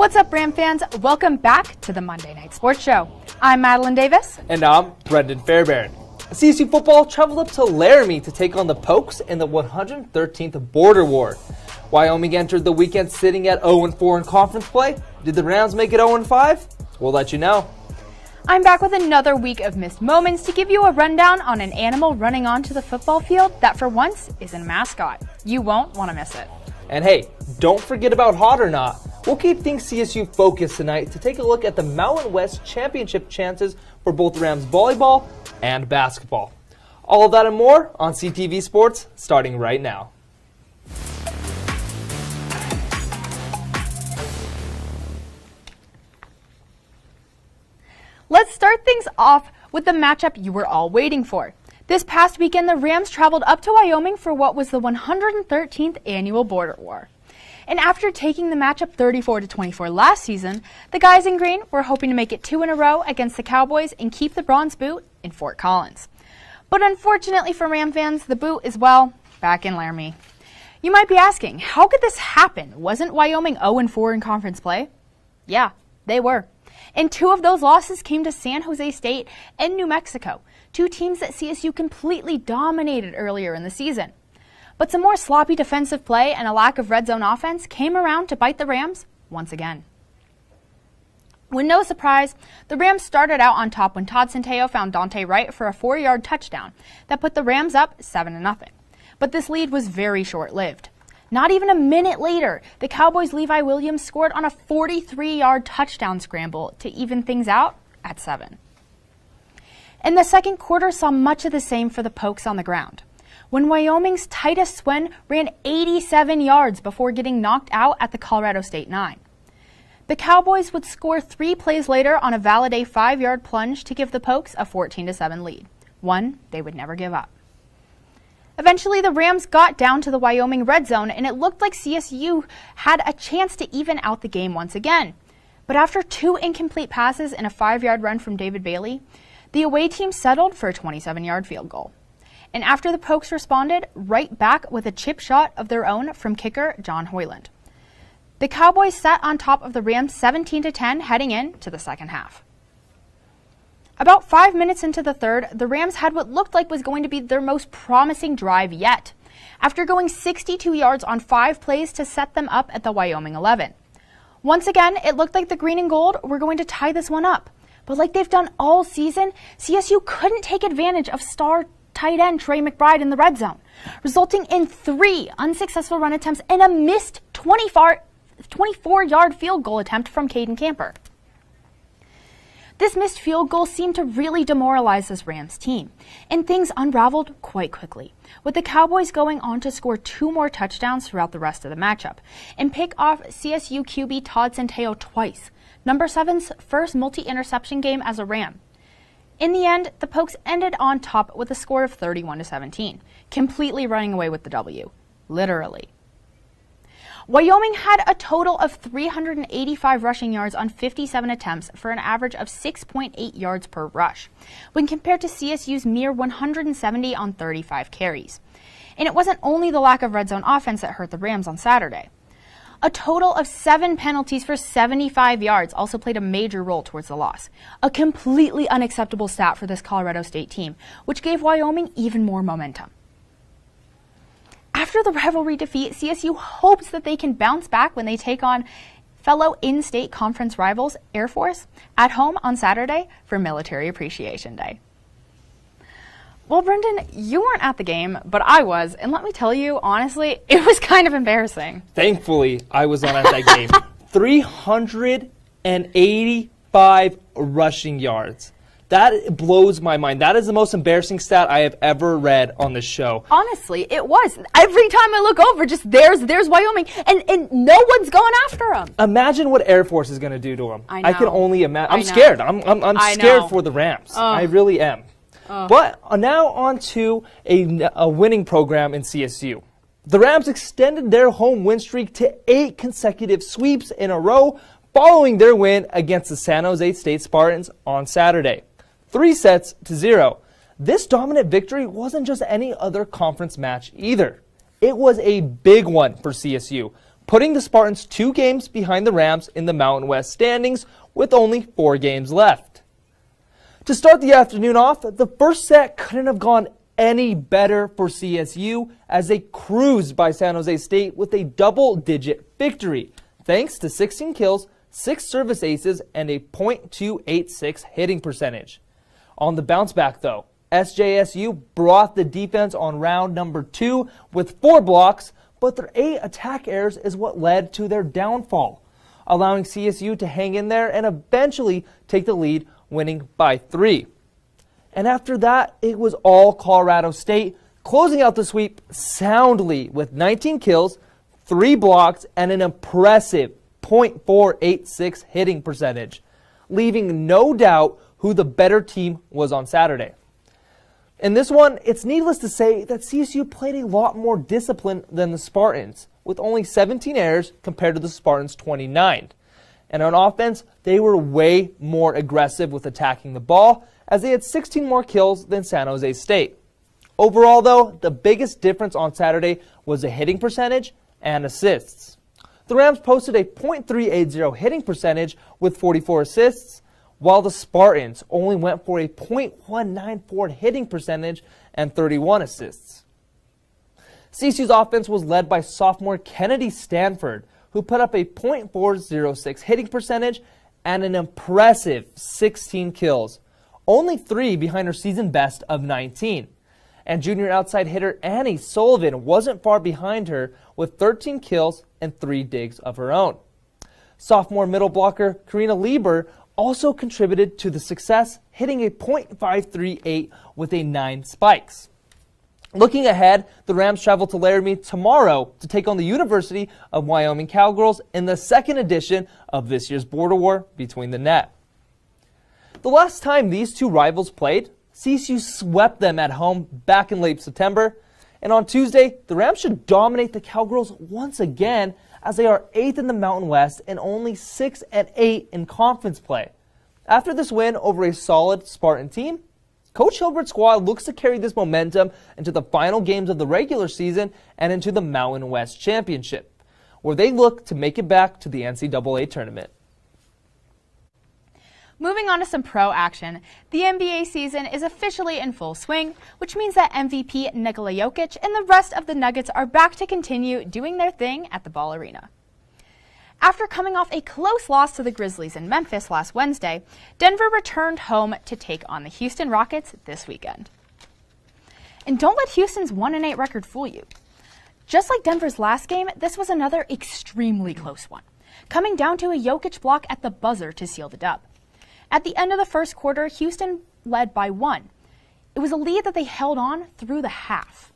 What's up, Ram fans? Welcome back to the Monday Night Sports Show. I'm Madeline Davis. And I'm Brendon Fairbairn. CSU football traveled up to Laramie to take on the Pokes in the 113th Border War. Wyoming entered the weekend sitting at 0-4 in conference play. Did the Rams make it 0-5? We'll let you know. I'm back with another week of missed moments to give you a rundown on an animal running onto the football field that for once isn't a mascot. You won't want to miss it. And hey, don't forget about Hot or Not. We'll keep things CSU focused tonight to take a look at the Mountain West Championship chances for both Rams volleyball and basketball. All of that and more on CTV Sports starting right now. Let's start things off with the matchup you were all waiting for. This past weekend, the Rams traveled up to Wyoming for what was the 113th annual Border War. And after taking the matchup 34-24 last season, the guys in green were hoping to make it 2 in a row against the Cowboys and keep the Bronze Boot in Fort Collins. But unfortunately for Ram fans, the boot is, well, back in Laramie. You might be asking, how could this happen? Wasn't Wyoming 0-4 in conference play? Yeah, they were. And 2 of those losses came to San Jose State and New Mexico, 2 teams that CSU completely dominated earlier in the season. But some more sloppy defensive play and a lack of red zone offense came around to bite the Rams once again. With no surprise, the Rams started out on top when Todd Centeio found Dante Wright for a 4-yard touchdown that put the Rams up 7-0. But this lead was very short-lived. Not even a minute later, the Cowboys' Levi Williams scored on a 43-yard touchdown scramble to even things out at 7. And the second quarter saw much of the same for the Pokes on the ground, when Wyoming's Titus Swen ran 87 yards before getting knocked out at the Colorado State 9. The Cowboys would score 3 plays later on a Valladay 5-yard plunge to give the Pokes a 14-7 lead, one they would never give up. Eventually, the Rams got down to the Wyoming red zone, and it looked like CSU had a chance to even out the game once again. But after 2 incomplete passes and a 5-yard run from David Bailey, the away team settled for a 27-yard field goal. And after the Pokes responded, right back with a chip shot of their own from kicker John Hoyland. The Cowboys sat on top of the Rams 17-10 heading into the second half. About 5 minutes into the third, the Rams had what looked like was going to be their most promising drive yet, after going 62 yards on 5 plays to set them up at the Wyoming 11. Once again, it looked like the green and gold were going to tie this one up. But like they've done all season, CSU couldn't take advantage of star tight end Trey McBride in the red zone, resulting in 3 unsuccessful run attempts and a missed 24-yard field goal attempt from Caden Camper. This missed field goal seemed to really demoralize this Rams team, and things unraveled quite quickly, with the Cowboys going on to score 2 more touchdowns throughout the rest of the matchup, and pick off CSU QB Todd Centeio twice, number 7's first multi-interception game as a Ram. In the end, the Pokes ended on top with a score of 31-17, completely running away with the W. Literally. Wyoming had a total of 385 rushing yards on 57 attempts for an average of 6.8 yards per rush, when compared to CSU's mere 170 on 35 carries. And it wasn't only the lack of red zone offense that hurt the Rams on Saturday. A total of 7 penalties for 75 yards also played a major role towards the loss, a completely unacceptable stat for this Colorado State team, which gave Wyoming even more momentum. After the rivalry defeat, CSU hopes that they can bounce back when they take on fellow in-state conference rivals, Air Force, at home on Saturday for Military Appreciation Day. Well, Brendon, you weren't at the game, but I was, and let me tell you, honestly, it was kind of embarrassing. Thankfully, I was not at that game. 385 rushing yards. That blows my mind. That is the most embarrassing stat I have ever read on this show. Honestly, it was. Every time I look over, just there's Wyoming, and no one's going after them. Imagine what Air Force is going to do to them. I know. I can only imagine. I'm scared. I'm scared for the Rams. I really am. But now on to a winning program in CSU. The Rams extended their home win streak to 8 consecutive sweeps in a row following their win against the San Jose State Spartans on Saturday. 3-0. This dominant victory wasn't just any other conference match either. It was a big one for CSU, putting the Spartans 2 games behind the Rams in the Mountain West standings with only 4 games left. To start the afternoon off, the first set couldn't have gone any better for CSU as they cruised by San Jose State with a double-digit victory, thanks to 16 kills, 6 service aces, and a .286 hitting percentage. On the bounce back, though, SJSU brought the defense on round number 2 with 4 blocks, but their 8 attack errors is what led to their downfall, allowing CSU to hang in there and eventually take the lead, winning by 3. And after that, it was all Colorado State, closing out the sweep soundly with 19 kills, 3 blocks, and an impressive .486 hitting percentage, leaving no doubt who the better team was on Saturday. In this one, it's needless to say that CSU played a lot more disciplined than the Spartans, with only 17 errors compared to the Spartans' 29. And on offense, they were way more aggressive with attacking the ball, as they had 16 more kills than San Jose State. Overall, though, the biggest difference on Saturday was the hitting percentage and assists. The Rams posted a .380 hitting percentage with 44 assists, while the Spartans only went for a .194 hitting percentage and 31 assists. CSU's offense was led by sophomore Kennedy Stanford, who put up a .406 hitting percentage and an impressive 16 kills, only 3 behind her season best of 19. And junior outside hitter Annie Sullivan wasn't far behind her with 13 kills and 3 digs of her own. Sophomore middle blocker Karina Lieber also contributed to the success, hitting a .538 with a 9 spikes. Looking ahead, the Rams travel to Laramie tomorrow to take on the University of Wyoming Cowgirls in the second edition of this year's border war between the net. The last time these two rivals played, CSU swept them at home back in late September, and on Tuesday, the Rams should dominate the Cowgirls once again as they are 8th in the Mountain West and only 6-8 in conference play. After this win over a solid Spartan team, Coach Hilbert's squad looks to carry this momentum into the final games of the regular season and into the Mountain West Championship, where they look to make it back to the NCAA tournament. Moving on to some pro action, the NBA season is officially in full swing, which means that MVP Nikola Jokic and the rest of the Nuggets are back to continue doing their thing at the Ball Arena. After coming off a close loss to the Grizzlies in Memphis last Wednesday, Denver returned home to take on the Houston Rockets this weekend. And don't let Houston's 1-8 record fool you. Just like Denver's last game, this was another extremely close one, coming down to a Jokic block at the buzzer to seal the dub. At the end of the first quarter, Houston led by 1. It was a lead that they held on through the half.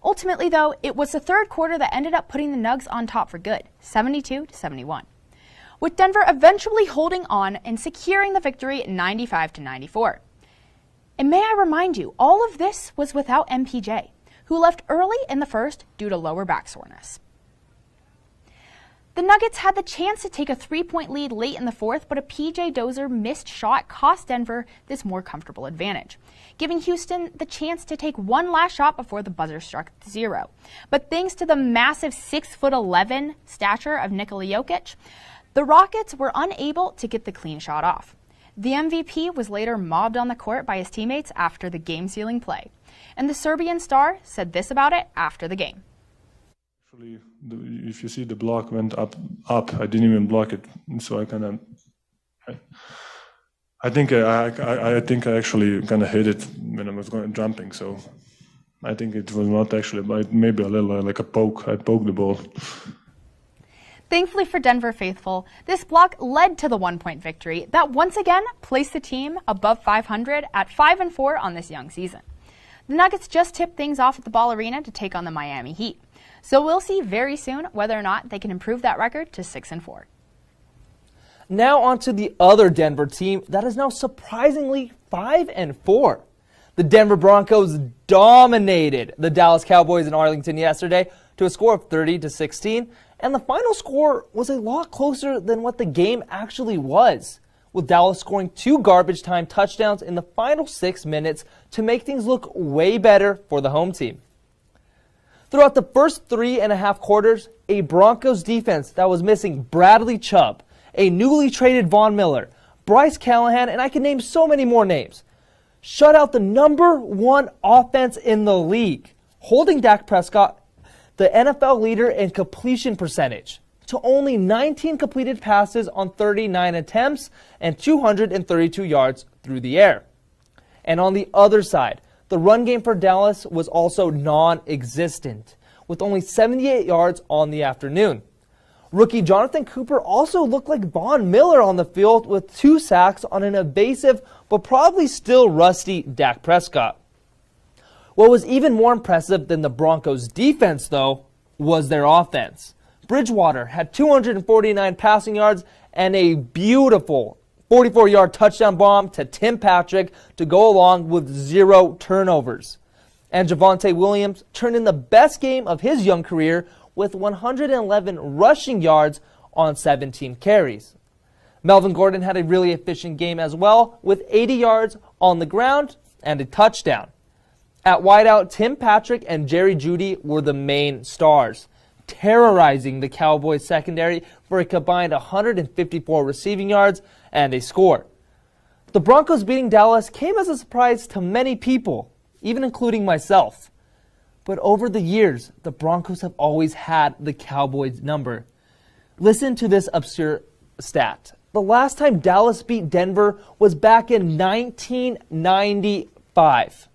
Ultimately, though, it was the third quarter that ended up putting the Nugs on top for good, 72-71, with Denver eventually holding on and securing the victory 95-94. And may I remind you, all of this was without MPJ, who left early in the first due to lower back soreness. The Nuggets had the chance to take a 3-point lead late in the fourth, but a PJ Dozier missed shot cost Denver this more comfortable advantage, giving Houston the chance to take one last shot before the buzzer struck 0. But thanks to the massive 6'11" stature of Nikola Jokic, the Rockets were unable to get the clean shot off. The MVP was later mobbed on the court by his teammates after the game-sealing play, and the Serbian star said this about it after the game. Actually, if you see, the block went up. I didn't even block it, so I kind of. I think I actually kind of hit it when I was jumping. So I think it was not actually, but maybe a little like a poke. I poked the ball. Thankfully for Denver faithful, this block led to the 1-point victory that once again placed the team above 500 at 5-4 on this young season. The Nuggets just tipped things off at the Ball Arena to take on the Miami Heat. So we'll see very soon whether or not they can improve that record to 6-4. Now on to the other Denver team that is now surprisingly 5-4. The Denver Broncos dominated the Dallas Cowboys in Arlington yesterday to a score of 30-16, and the final score was a lot closer than what the game actually was, with Dallas scoring 2 garbage time touchdowns in the final 6 minutes to make things look way better for the home team. Throughout the first 3.5 quarters, a Broncos defense that was missing Bradley Chubb, a newly traded Von Miller, Bryce Callahan, and I can name so many more names, shut out the #1 offense in the league, holding Dak Prescott, the NFL leader in completion percentage, to only 19 completed passes on 39 attempts and 232 yards through the air. And on the other side, the run game for Dallas was also non-existent, with only 78 yards on the afternoon. Rookie Jonathan Cooper also looked like Von Miller on the field with 2 sacks on an evasive but probably still rusty Dak Prescott. What was even more impressive than the Broncos' defense, though, was their offense. Bridgewater had 249 passing yards and a beautiful 44-yard touchdown bomb to Tim Patrick to go along with 0 turnovers. And Javonte Williams turned in the best game of his young career with 111 rushing yards on 17 carries. Melvin Gordon had a really efficient game as well, with 80 yards on the ground and a touchdown. At wideout, Tim Patrick and Jerry Jeudy were the main stars, terrorizing the Cowboys secondary for a combined 154 receiving yards and a score. The Broncos beating Dallas came as a surprise to many people, even including myself. But over the years, the Broncos have always had the Cowboys' number. Listen to this obscure stat. The last time Dallas beat Denver was back in 1995,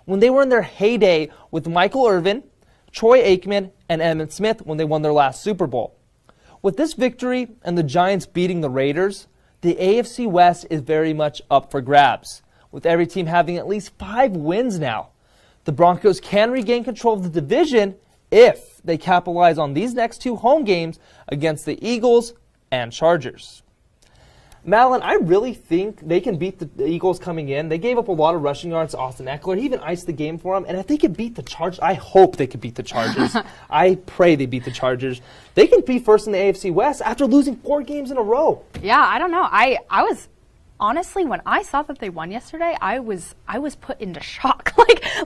when they were in their heyday with Michael Irvin, Troy Aikman, and Emmitt Smith when they won their last Super Bowl. With this victory and the Giants beating the Raiders, the AFC West is very much up for grabs, with every team having at least 5 wins now. The Broncos can regain control of the division if they capitalize on these next 2 home games against the Eagles and Chargers. Madeline, I really think they can beat the Eagles coming in. They gave up a lot of rushing yards to Austin Eckler. He even iced the game for them, and if they could beat the Chargers, I hope they could beat the Chargers. I pray they beat the Chargers. They can be first in the AFC West after losing 4 games in a row. Yeah, I don't know. I was honestly, when I saw that they won yesterday, I was put into shock.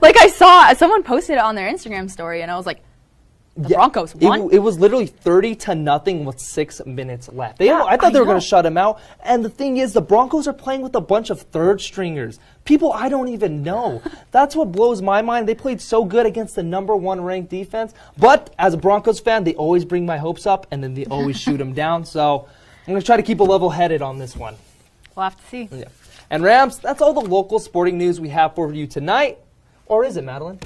like I saw someone posted it on their Instagram story, and I was like, the Broncos won? It was literally 30-0 with 6 minutes left. I thought they were going to shut him out. And the thing is, the Broncos are playing with a bunch of third stringers, people I don't even know. That's what blows my mind. They played so good against the #1 ranked defense. But as a Broncos fan, they always bring my hopes up, and then they always shoot them down. So I'm going to try to keep a level headed on this one. We'll have to see. Yeah. And Rams, that's all the local sporting news we have for you tonight. Or is it, Madeline?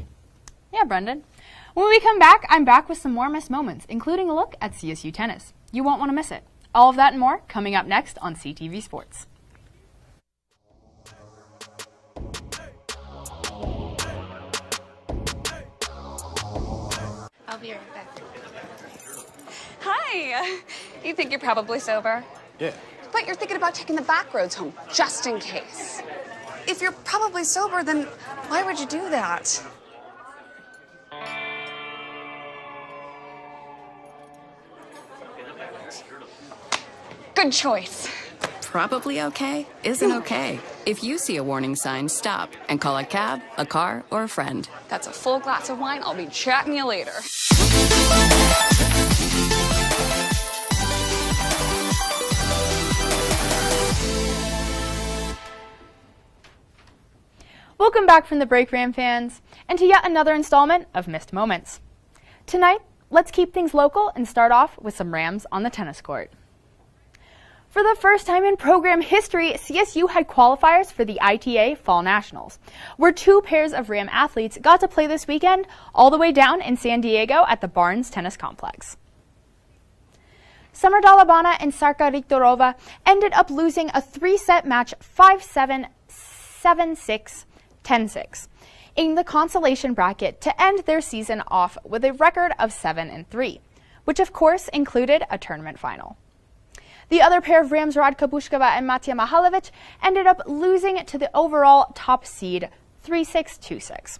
Yeah, Brendon. When we come back, I'm back with some more missed moments, including a look at CSU tennis. You won't want to miss it. All of that and more coming up next on CTV Sports. I'll be right back. Hi. You think you're probably sober? Yeah. But you're thinking about taking the back roads home, just in case. If you're probably sober, then why would you do that? Good choice. Probably okay isn't okay. If you see a warning sign, stop and call a cab, a car, or a friend. That's a full glass of wine. I'll be chatting you later. Welcome back from the break, Ram fans, and to yet another installment of Missed Moments. Tonight, let's keep things local and start off with some Rams on the tennis court. For the first time in program history, CSU had qualifiers for the ITA Fall Nationals, where 2 pairs of Ram athletes got to play this weekend all the way down in San Diego at the Barnes Tennis Complex. Summer Dalabana and Sarka Riktorova ended up losing a 3-set match 5-7, 7-6, 10-6 in the consolation bracket to end their season off with a record of 7-3, which of course included a tournament final. The other pair of Rams, Radka Bushkova and Matija Mahalovic, ended up losing to the overall top seed 3-6, 2-6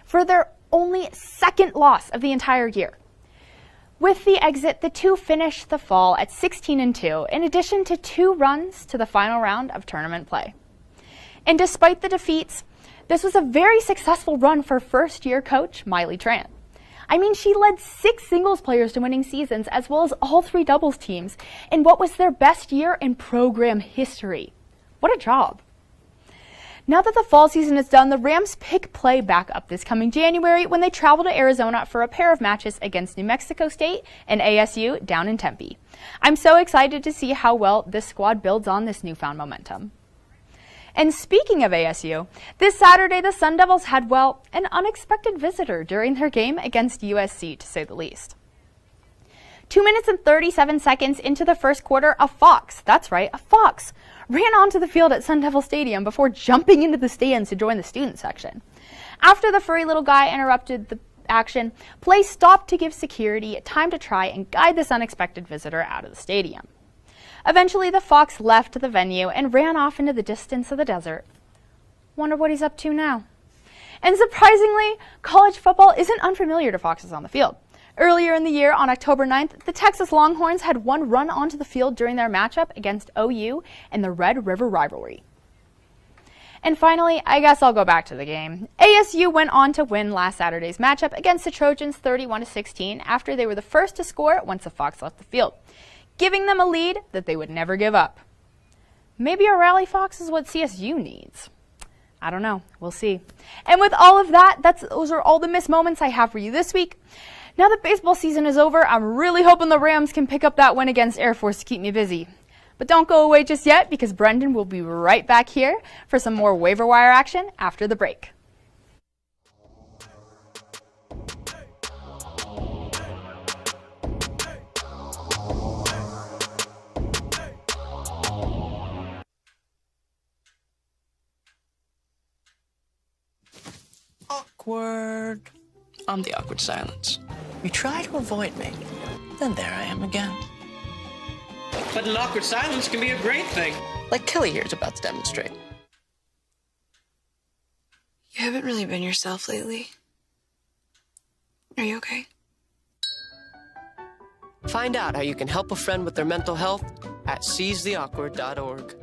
for their only 2nd loss of the entire year. With the exit, the 2 finished the fall at 16-2, in addition to 2 runs to the final round of tournament play. And despite the defeats, this was a very successful run for first-year coach Miley Tran. I mean, she led 6 singles players to winning seasons as well as all 3 doubles teams in what was their best year in program history. What a job. Now that the fall season is done, the Rams pick play back up this coming January when they travel to Arizona for a pair of matches against New Mexico State and ASU down in Tempe. I'm so excited to see how well this squad builds on this newfound momentum. And speaking of ASU, this Saturday the Sun Devils had, well, an unexpected visitor during their game against USC, to say the least. 2 minutes and 37 seconds into the first quarter, a fox, that's right, a fox, ran onto the field at Sun Devil Stadium before jumping into the stands to join the student section. After the furry little guy interrupted the action, play stopped to give security time to try and guide this unexpected visitor out of the stadium. Eventually, the fox left the venue and ran off into the distance of the desert. Wonder what he's up to now. And surprisingly, college football isn't unfamiliar to foxes on the field. Earlier in the year, on October 9th, the Texas Longhorns had one run onto the field during their matchup against OU in the Red River rivalry. And finally, I guess I'll go back to the game. ASU went on to win last Saturday's matchup against the Trojans 31-16 after they were the first to score once the Fox left the field, giving them a lead that they would never give up. Maybe a rally fox is what CSU needs. I don't know. We'll see. And with all of that, those are all the missed moments I have for you this week. Now that baseball season is over, I'm really hoping the Rams can pick up that win against Air Force to keep me busy. But don't go away just yet, because Brendon will be right back here for some more waiver wire action after the break. Awkward. I'm the awkward silence. You try to avoid me, then there I am again. But an awkward silence can be a great thing. Like Tilly here is about to demonstrate. You haven't really been yourself lately. Are you okay? Find out how you can help a friend with their mental health at seizetheawkward.org.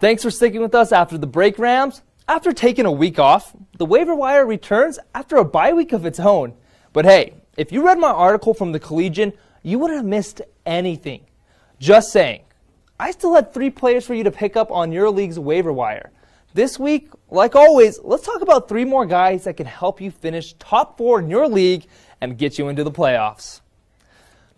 Thanks for sticking with us after the break, Rams. After taking a week off, the waiver wire returns after a bye week of its own. But hey, if you read my article from the Collegian, you wouldn't have missed anything. Just saying. I still had 3 players for you to pick up on your league's waiver wire. This week, like always, let's talk about 3 more guys that can help you finish top 4 in your league and get you into the playoffs.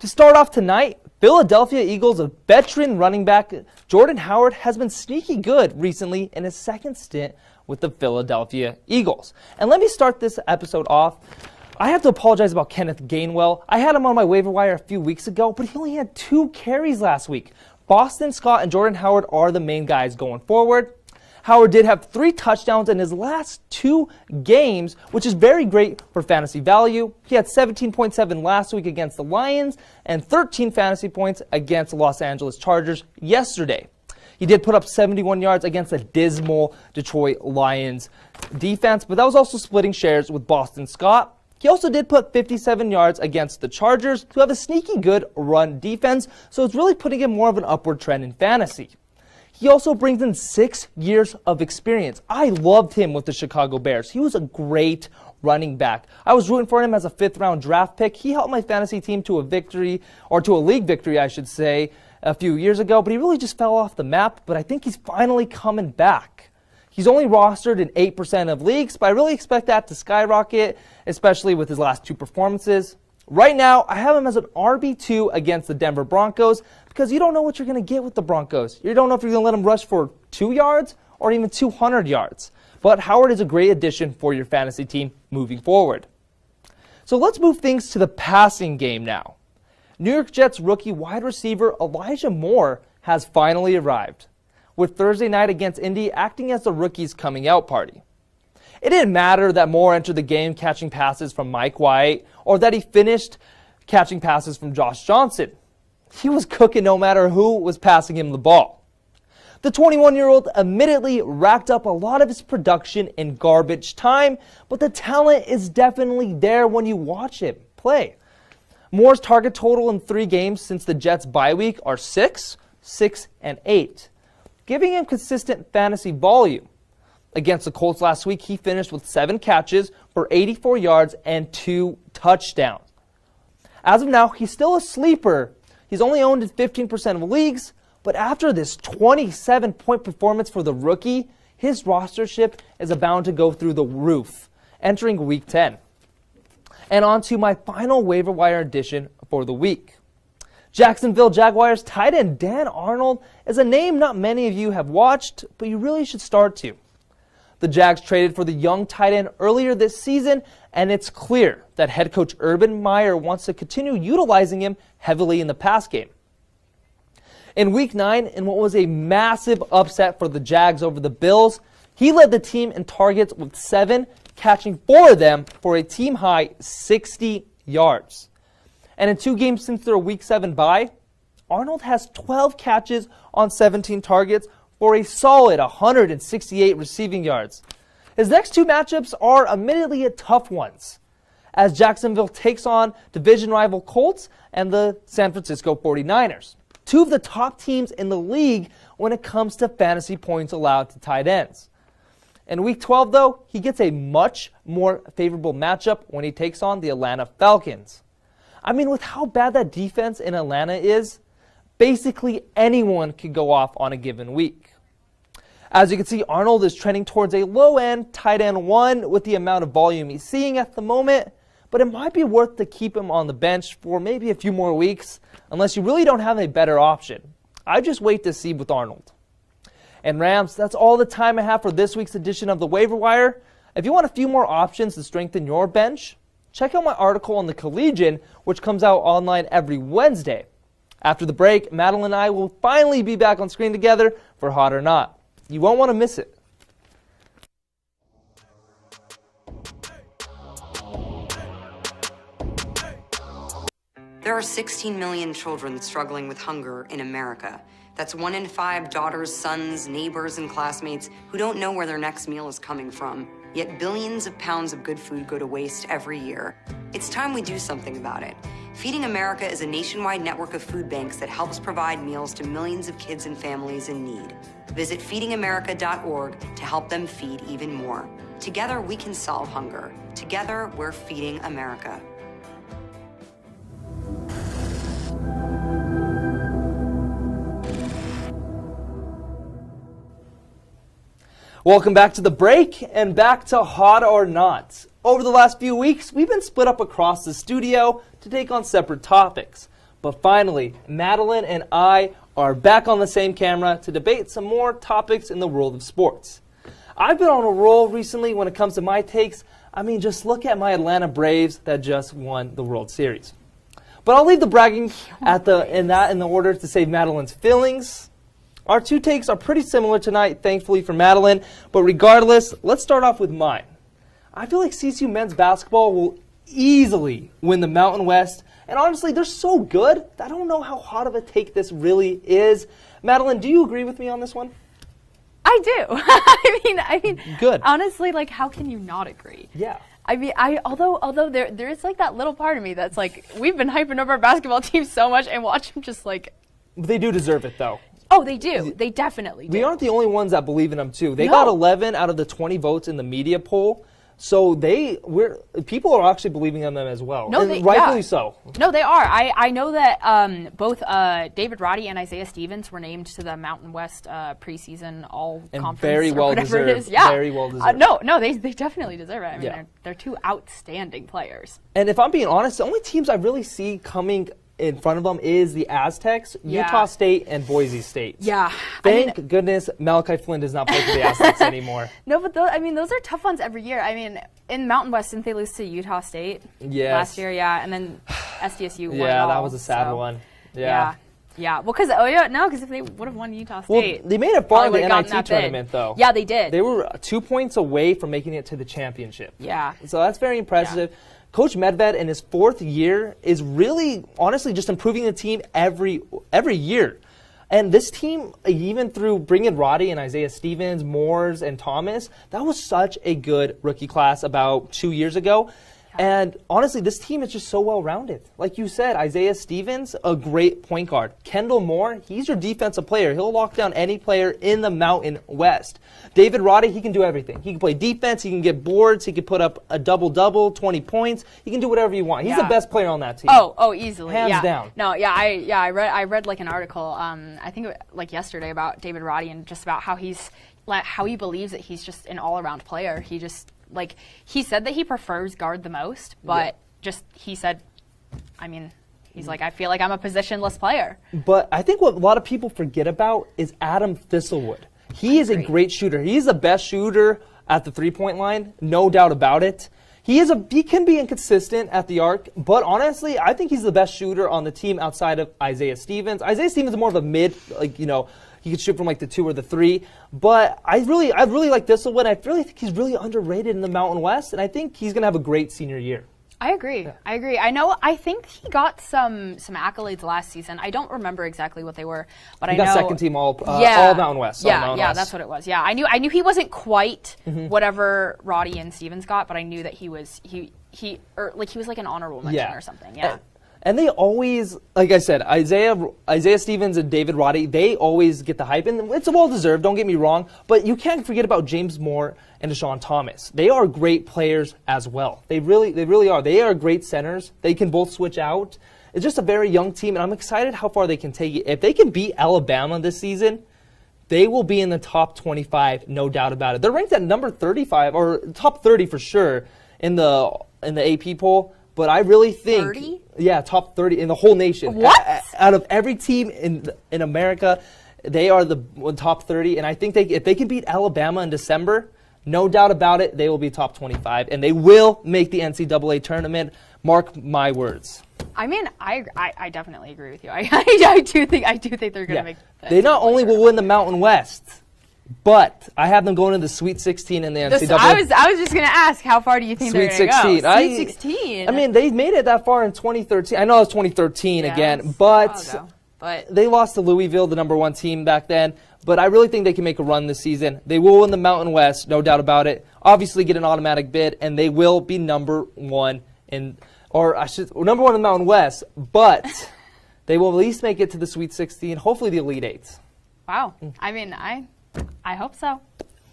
To start off tonight, Philadelphia Eagles' veteran running back Jordan Howard has been sneaky good recently in his second stint with the Philadelphia Eagles. And let me start this episode off. I have to apologize about Kenneth Gainwell. I had him on my waiver wire a few weeks ago, but he only had 2 carries last week. Boston Scott and Jordan Howard are the main guys going forward. Howard did have 3 touchdowns in his last 2 games, which is very great for fantasy value. He had 17.7 last week against the Lions and 13 fantasy points against the Los Angeles Chargers yesterday. He did put up 71 yards against the dismal Detroit Lions defense, but that was also splitting shares with Boston Scott. He also did put 57 yards against the Chargers, who have a sneaky good run defense, so it's really putting him more of an upward trend in fantasy. He also brings in 6 years of experience. I loved him with the Chicago Bears. He was a great running back. I was rooting for him as a 5th-round draft pick. He helped my fantasy team to a victory, or to a league victory, I should say, a few years ago, but he really just fell off the map, but I think he's finally coming back. He's only rostered in 8% of leagues, but I really expect that to skyrocket, especially with his last 2 performances. Right now, I have him as an RB2 against the Denver Broncos because you don't know what you're going to get with the Broncos. You don't know if you're going to let him rush for 2 yards or even 200 yards. But Howard is a great addition for your fantasy team moving forward. So let's move things to the passing game now. New York Jets rookie wide receiver Elijah Moore has finally arrived, with Thursday night against Indy acting as the rookie's coming out party. It didn't matter that Moore entered the game catching passes from Mike White or that he finished catching passes from Josh Johnson. He was cooking no matter who was passing him the ball. The 21-year-old admittedly racked up a lot of his production in garbage time, but the talent is definitely there when you watch him play. Moore's target total in 3 games since the Jets' bye week are 6, 6, and 8. giving him consistent fantasy volume. Against the Colts last week, he finished with 7 catches for 84 yards and 2 touchdowns. As of now, he's still a sleeper. He's only owned in 15% of leagues, but after this 27-point performance for the rookie, his rostership is bound to go through the roof, entering Week 10. And on to my final waiver wire addition for the week. Jacksonville Jaguars tight end Dan Arnold is a name not many of you have watched, but you really should start to. The Jags traded for the young tight end earlier this season, and it's clear that head coach Urban Meyer wants to continue utilizing him heavily in the pass game. In Week 9, in what was a massive upset for the Jags over the Bills, he led the team in targets with 7, catching 4 of them for a team-high 60 yards. And in 2 games since their Week 7 bye, Arnold has 12 catches on 17 targets for a solid 168 receiving yards. His next 2 matchups are admittedly tough ones, as Jacksonville takes on division rival Colts and the San Francisco 49ers, 2 of the top teams in the league when it comes to fantasy points allowed to tight ends. In Week 12, though, he gets a much more favorable matchup when he takes on the Atlanta Falcons. I mean, with how bad that defense in Atlanta is, basically anyone could go off on a given week. As you can see, Arnold is trending towards a low-end tight end 1 with the amount of volume he's seeing at the moment, but it might be worth to keep him on the bench for maybe a few more weeks, unless you really don't have a better option. I just wait to see with Arnold. And Rams, that's all the time I have for this week's edition of the Waiver Wire. If you want a few more options to strengthen your bench, check out my article on the Collegian, which comes out online every Wednesday. After the break, Madeline and I will finally be back on screen together for Hot or Not. You won't want to miss it. There are 16 million children struggling with hunger in America. That's 1 in 5 daughters, sons, neighbors, and classmates who don't know where their next meal is coming from. Yet billions of pounds of good food go to waste every year. It's time we do something about it. Feeding America is a nationwide network of food banks that helps provide meals to millions of kids and families in need. Visit feedingamerica.org to help them feed even more. Together, we can solve hunger. Together, we're feeding America. Welcome back to the break and back to Hot or Not. Over the last few weeks, we've been split up across the studio to take on separate topics. But finally, Madeline and I are back on the same camera to debate some more topics in the world of sports. I've been on a roll recently when it comes to my takes. I mean, just look at my Atlanta Braves that just won the World Series. But I'll leave the bragging in the order to save Madeline's feelings. Our 2 takes are pretty similar tonight, thankfully for Madeline. But regardless, let's start off with mine. I feel like CSU men's basketball will easily win the Mountain West. And honestly, they're so good that I don't know how hot of a take this really is. Madeline, do you agree with me on this one? I do. I mean, good. Honestly, like, how can you not agree? Yeah. I mean, although there is like that little part of me that's like, we've been hyping up our basketball team so much and watch them just like. They do deserve it, though. Oh, they do. They definitely do. We aren't the only ones that believe in them, too. They got 11 out of the 20 votes in the media poll. So people are actually believing in them as well. No, rightfully so. No, they are. I know that both David Roddy and Isaiah Stevens were named to the Mountain West preseason all-conference very well deserved. It is. Yeah. Very well deserved. No, they definitely deserve it. I mean, they're 2 outstanding players. And if I'm being honest, the only teams I really see coming in front of them is the Aztecs, Utah State, and Boise State. Yeah. Thank goodness Malachi Flynn does not play for the Aztecs anymore. No, but those are tough ones every year. I mean, in Mountain West, didn't they lose to Utah State last year? Yeah, and then SDSU won it all, that was a sad one. Yeah. Well, because if they would have won Utah State, they made it far in the NIT tournament, though. Yeah, they did. They were 2 points away from making it to the championship. Yeah. So that's very impressive. Yeah. Coach Medved in his 4th year is really, honestly, just improving the team every year. And this team, even through bringing Roddy and Isaiah Stevens, Moores, and Thomas, that was such a good rookie class about 2 years ago. And honestly, this team is just so well-rounded. Like you said, Isaiah Stevens, a great point guard. Kendall Moore, he's your defensive player. He'll lock down any player in the Mountain West. David Roddy, he can do everything. He can play defense, he can get boards, he can put up a double-double, 20 points. He can do whatever you want. He's the best player on that team. Oh, easily. Hands down. No, I read like an article, I think like yesterday about David Roddy and just about how he believes that he's just an all-around player. He just he said that he prefers guard the most, but he said, he's like, I feel like I'm a positionless player. But I think what a lot of people forget about is Adam Thistlewood. He is a great shooter. He's the best shooter at the three-point line, no doubt about it. He can be inconsistent at the arc, but honestly, I think he's the best shooter on the team outside of Isaiah Stevens. Isaiah Stevens is more of a mid, he can shoot from the 2 or the 3. But I really like Thistlewood. I really think he's really underrated in the Mountain West, and I think he's going to have a great senior year. I agree. Yeah. I agree. I think he got some accolades last season. I don't remember exactly what they were, but he got second team all Mountain West. That's what it was. Yeah, I knew he wasn't quite whatever Roddy and Stevens got, but I knew that he was he was like an honorable mention or something. Yeah. And they always, like I said, Isaiah Stevens and David Roddy, they always get the hype, and it's well-deserved, don't get me wrong, but you can't forget about James Moore and Deshaun Thomas. They are great players as well. They really are. They are great centers. They can both switch out. It's just a very young team, and I'm excited how far they can take it. If they can beat Alabama this season, they will be in the top 25, no doubt about it. They're ranked at number 35, or top 30 for sure, in the AP poll. But I really think, 30? Yeah, top 30 in the whole nation. What? Out of every team in America, they are the top 30. And I think if they can beat Alabama in December, no doubt about it, they will be top 25, and they will make the NCAA tournament. Mark my words. I definitely agree with you. I do think they're going to make. They not only will win the Mountain West, but I have them going to the Sweet 16 in the NCAA. I was just going to ask, how far do you think they're going to go? Sweet 16? They made it that far in 2013. I know it was 2013 again, but they lost to Louisville, the number 1 team back then. But I really think they can make a run this season. They will win the Mountain West, no doubt about it. Obviously get an automatic bid, and they will be number 1 number 1 in the Mountain West, but they will at least make it to the Sweet 16, hopefully the Elite 8. Wow. I hope so.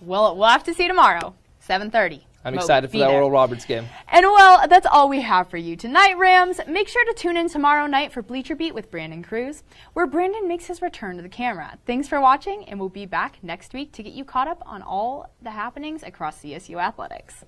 We'll have to see tomorrow, 7:30. I'm excited for that Oral Roberts game. And well, that's all we have for you tonight, Rams. Make sure to tune in tomorrow night for Bleacher Beat with Brandon Cruz, where Brandon makes his return to the camera. Thanks for watching, and we'll be back next week to get you caught up on all the happenings across CSU athletics.